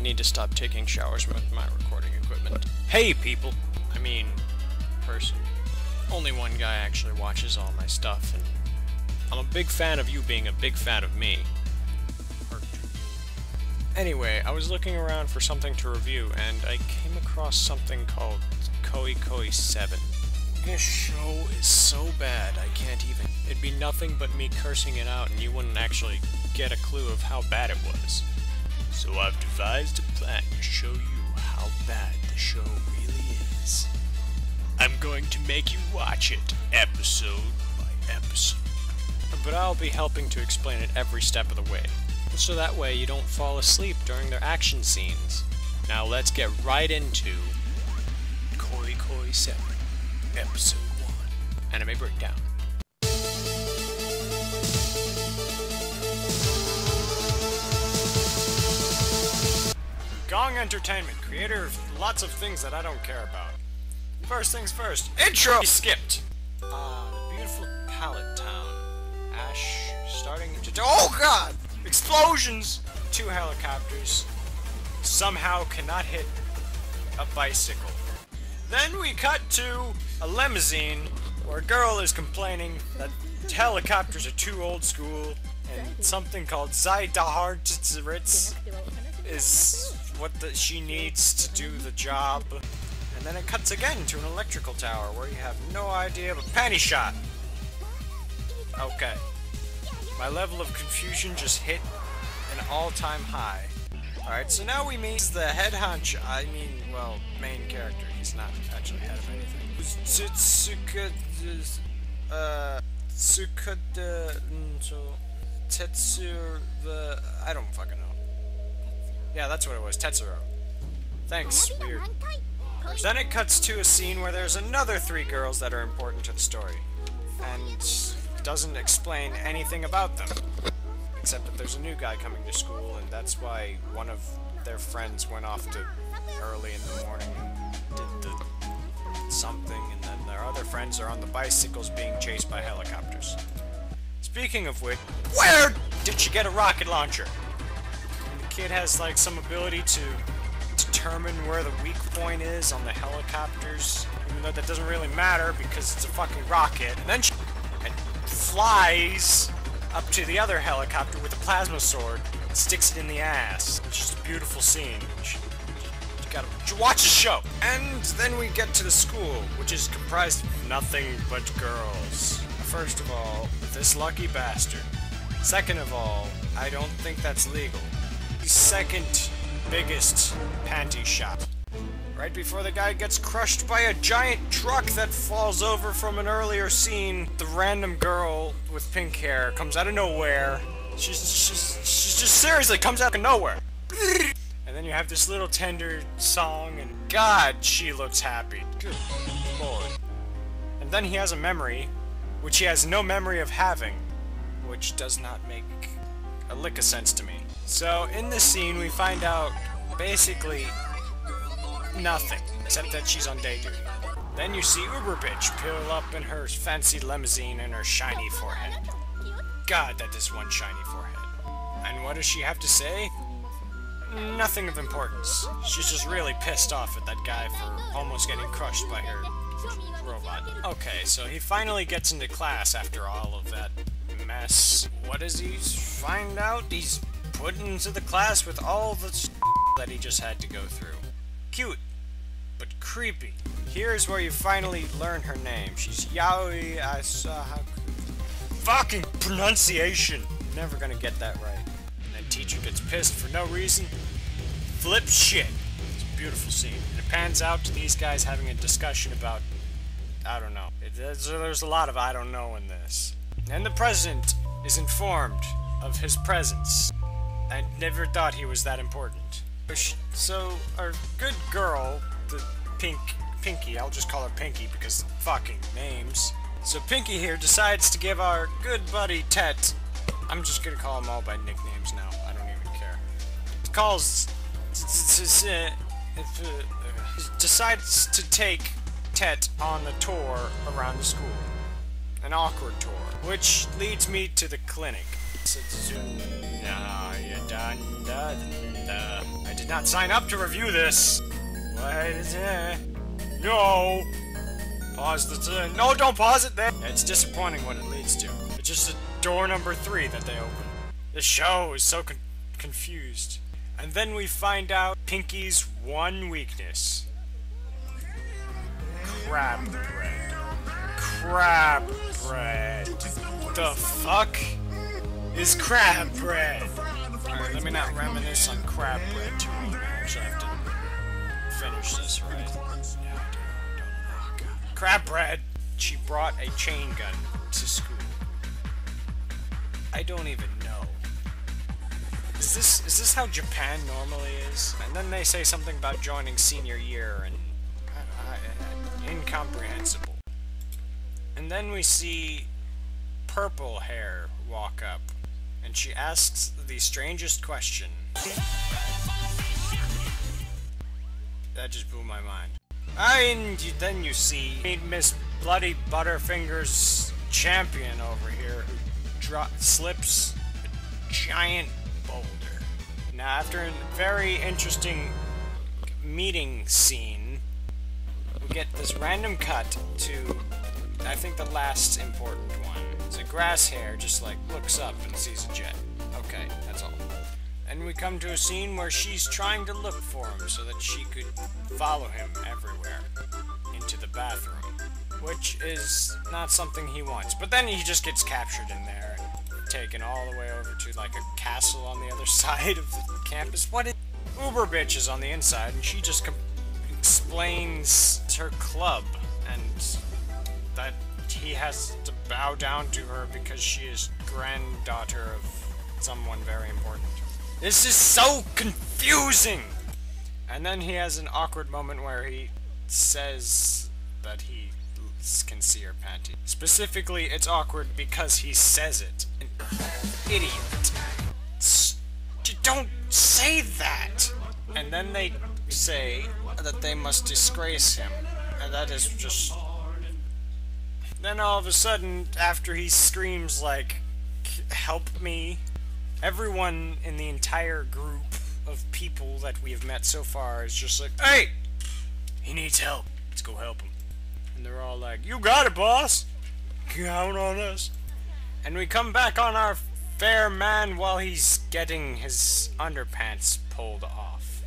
need to stop taking showers with my recording equipment. Hey, people! I mean, person. Only one guy actually watches all my stuff, and I'm a big fan of you being a big fan of me. Anyway, I was looking around for something to review, and I came across something called Koi Koi 7. This show is so bad, I can't even. It'd be nothing but me cursing it out, and you wouldn't actually get a clue of how bad it was. So I've devised a plan to show you how bad the show really is. I'm going to make you watch it, episode by episode. But I'll be helping to explain it every step of the way, so that way you don't fall asleep during their action scenes. Now let's get right into Koi Koi 7, Episode 1, Anime Breakdown. Gong Entertainment, creator of lots of things that I don't care about. First things first, intro! We skipped! The beautiful pallet town. Ash starting to... Oh god! Explosions! 2 helicopters. Somehow cannot hit a bicycle. Then we cut to a limousine where a girl is complaining that helicopters are too old school and something called Zeidahartritz is what she needs to do the job. And then it cuts again to an electrical tower where you have no idea but panty shot. Okay. My level of confusion just hit an all-time high. Alright, so now we meet the head honcho, main character. He's not actually head of anything. I don't fucking know. Yeah, that's what it was, Tetsuro. Thanks, weird. Then it cuts to a scene where there's another 3 girls that are important to the story. And doesn't explain anything about them. Except that there's a new guy coming to school, and that's why one of their friends went off to early in the morning and did the something, and then their other friends are on the bicycles being chased by helicopters. Speaking of which, where did she get a rocket launcher? And the kid has like some ability to determine where the weak point is on the helicopters, even though that doesn't really matter because it's a fucking rocket. And then she flies up to the other helicopter with a plasma sword and sticks it in the ass. It's just a beautiful scene. You gotta watch the show. And then we get to the school, which is comprised of nothing but girls. First of all, this lucky bastard. Second of all, I don't think that's legal. The second biggest panty shop. Right before the guy gets crushed by a giant truck that falls over from an earlier scene, the random girl with pink hair comes out of nowhere. She's just seriously comes out of nowhere. And then you have this little tender song, and God, she looks happy. Good lord. And then he has a memory, which he has no memory of having, which does not make a lick of sense to me. So in this scene, we find out basically nothing, except that she's on day duty. Then you see Uber Bitch pull up in her fancy limousine and her shiny forehead. God, that is one shiny forehead. And what does she have to say? Nothing of importance. She's just really pissed off at that guy for almost getting crushed by her robot. Okay, so he finally gets into class after all of that mess. What does he find out? He's put into the class with all the that he just had to go through. Cute, but creepy. Here's where you finally learn her name. She's Yaoi Asahaku. Fucking pronunciation! Never gonna get that right. And that teacher gets pissed for no reason. Flip shit. It's a beautiful scene. And it pans out to these guys having a discussion about... I don't know. There's a lot of I don't know in this. And the president is informed of his presence. I never thought he was that important. So, our good girl, the Pinky, I'll just call her Pinky because fucking names. So Pinky here decides to give our good buddy Tet, I'm just gonna call them all by nicknames now, I don't even care. Decides to take Tet on a tour around the school. An awkward tour. Which leads me to the clinic. I did not sign up to review this. What is it? No. Pause the no, don't pause it there. It's disappointing what it leads to. It's just a door number 3 that they open. The show is so confused. And then we find out Pinky's one weakness. Crab bread. Crab bread. The fuck is crab bread? Alright, let me not reminisce on crab bread too long. I actually have to finish this, right? Yeah, I do. Oh, God. Crab bread! She brought a chain gun to school. I don't even know. Is this how Japan normally is? And then they say something about joining senior year, and incomprehensible. And then we see Purple Hair walk up, and she asks the strangest question. That just blew my mind. And then you see Miss Bloody Butterfingers Champion over here who slips a giant boulder. Now, after a very interesting meeting scene, we get this random cut to, I think, the last important one. It's a grass hare just like looks up and sees a jet. Okay, that's all. And we come to a scene where she's trying to look for him so that she could follow him everywhere into the bathroom, which is not something he wants. But then he just gets captured in there and taken all the way over to like a castle on the other side of the campus. What is Uber Bitch is on the inside, and she just explains her club and that he has to bow down to her because she is granddaughter of someone very important. This is so confusing! And then he has an awkward moment where he says that he can see her panty. Specifically, it's awkward because he says it. An idiot. Don't say that! And then they say that they must disgrace him. And that is just... Then all of a sudden, after he screams like, help me, everyone in the entire group of people that we have met so far is just like, hey! He needs help. Let's go help him. And they're all like, you got it, boss! Count on us. And we come back on our fair man while he's getting his underpants pulled off.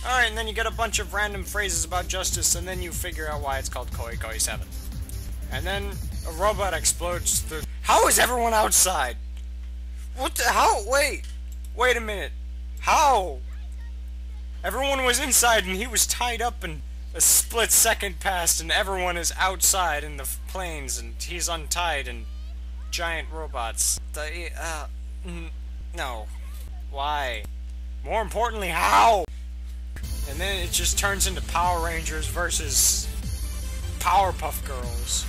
Alright, and then you get a bunch of random phrases about justice, and then you figure out why it's called Koi Koi 7. And then a robot explodes through... How is everyone outside? What the... How? Wait a minute. How? Everyone was inside and he was tied up, and a split second passed and everyone is outside in the planes and he's untied and giant robots. No. Why? More importantly, how? And then it just turns into Power Rangers versus Powerpuff Girls.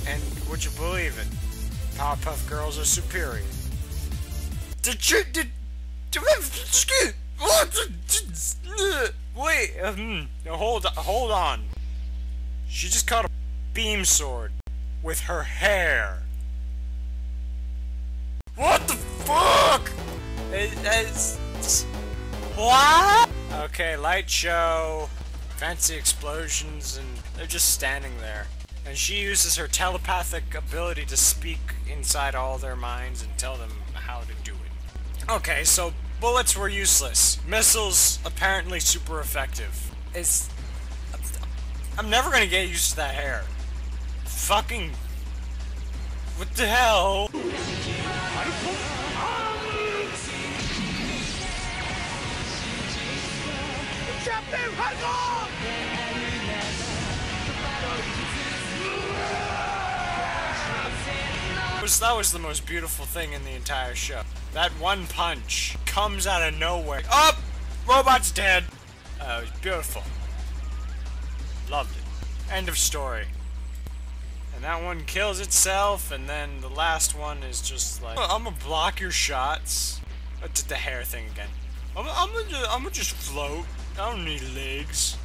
And would you believe it? Powerpuff Girls are superior. Wait, hold on. She just caught a beam sword with her hair. What the fuck? What? Okay, light show, fancy explosions, and they're just standing there. And she uses her telepathic ability to speak inside all their minds and tell them how to do it. Okay, so bullets were useless. Missiles, apparently super effective. I'm never gonna get used to that hair. Fucking... What the hell? That was the most beautiful thing in the entire show. That one punch comes out of nowhere. Oh! Robot's dead! It was beautiful. Loved it. End of story. And that one kills itself, and then the last one is just like, I'm gonna block your shots. I did the hair thing again. I'm gonna just float. I don't need legs.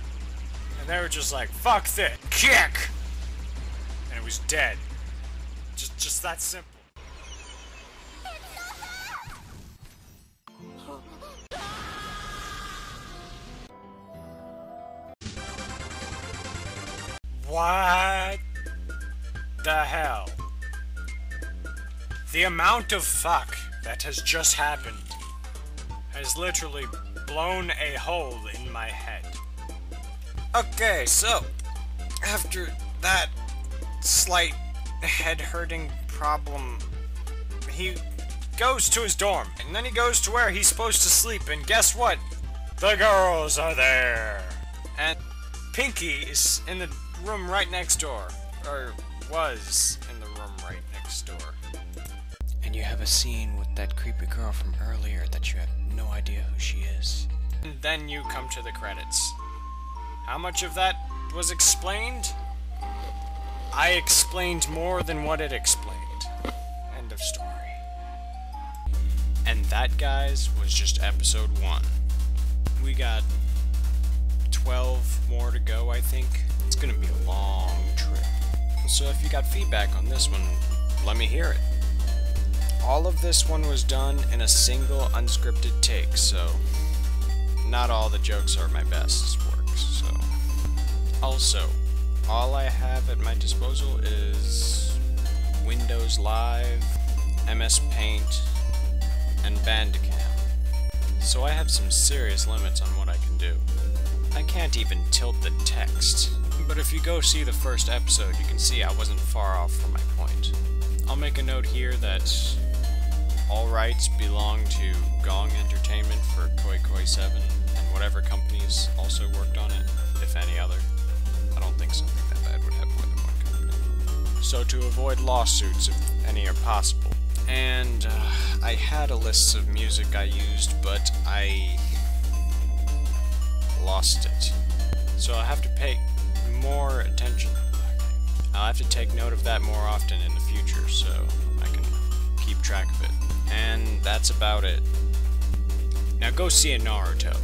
And they were just like, fuck this. Kick! And it was dead. Just that simple. What the hell? The amount of fuck that has just happened has literally blown a hole in my head. Okay, so, after that slight head-hurting problem, he goes to his dorm, and then he goes to where he's supposed to sleep, and guess what? The girls are there! And Pinky is in the room right next door, or was in the room right next door. And you have a scene with that creepy girl from earlier that you have no idea who she is. And then you come to the credits. How much of that was explained? I explained more than what it explained. End of story. And that, guys, was just episode 1. We got 12 more to go, I think. It's gonna be a long trip. So if you got feedback on this one, let me hear it. All of this one was done in a single unscripted take, so not all the jokes are my best works, so. Also, all I have at my disposal is Windows Live, MS Paint, and Bandicam. So I have some serious limits on what I can do. I can't even tilt the text. But if you go see the first episode, you can see I wasn't far off from my point. I'll make a note here that all rights belong to Gong Entertainment for Koi Koi 7, and whatever companies also worked on it, if any other. I don't think something that bad would have more than one company. So to avoid lawsuits, if any are possible. And I had a list of music I used, but I lost it. So I'll have to pay more attention. I'll have to take note of that more often in the future, so I can keep track of it. And that's about it. Now go see a Naruto.